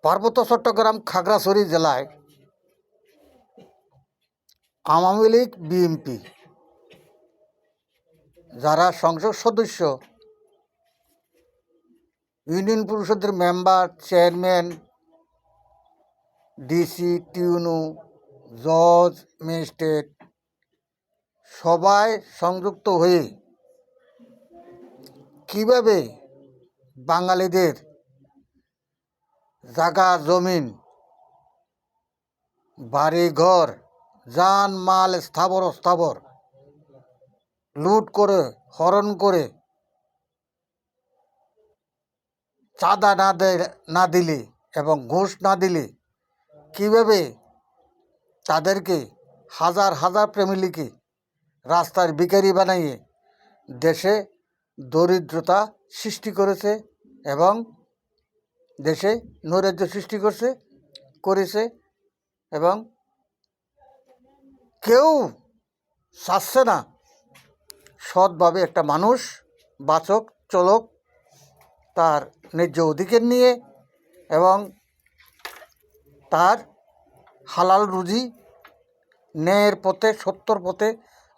পার্বত্য চট্টগ্রাম খাগড়াছড়ি জেলায় আওয়ামী লীগ বিএনপি যারা সংসদ সদস্য, ইউনিয়ন পরিষদের মেম্বার, চেয়ারম্যান, ডিসি, টিউনু, জজ, ম্যাজিস্ট্রেট সবাই সংযুক্ত হয়ে কিভাবে বাঙালিদের জায়গা জমিন, বাড়ি ঘর, যান মাল, স্থাবর অস্থাবর লুট করে, হরণ করে, চাঁদা না দিলে এবং ঘুষ না দিলে কিভাবে তাদেরকে হাজার হাজার ফ্যামিলিকে রাস্তার ভিখারি বানাইয়ে দেশে দরিদ্রতা সৃষ্টি করেছে এবং দেশে নৈরাজ্য সৃষ্টি করেছে এবং কেউ চাচ্ছে না সৎভাবে একটা মানুষ বাঁচক, চলক, তার ন্যায্য অধিকার নিয়ে এবং তার হালাল রুজি ন্যায়ের পথে, সত্যর পথে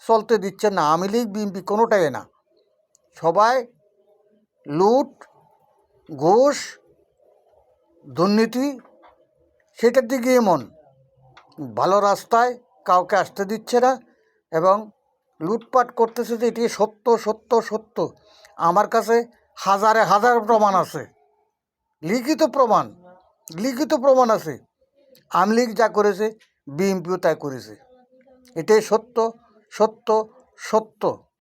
চলতে দিচ্ছে না। আওয়ামী লীগ বিএনপি কোনোটাই না, সবাই লুট, ঘুষ, দুর্নীতি, সেটার দিকে এমন ভালো রাস্তায় কাউকে আসতে দিচ্ছে না এবং লুটপাট করতেছে। যে এটি সত্য সত্য সত্য, আমার কাছে হাজারে হাজার প্রমাণ আছে, লিখিত প্রমাণ আছে। আওয়ামী লীগ যা করেছে বিএনপিও তাই করেছে, এটাই সত্য সত্য সত্য।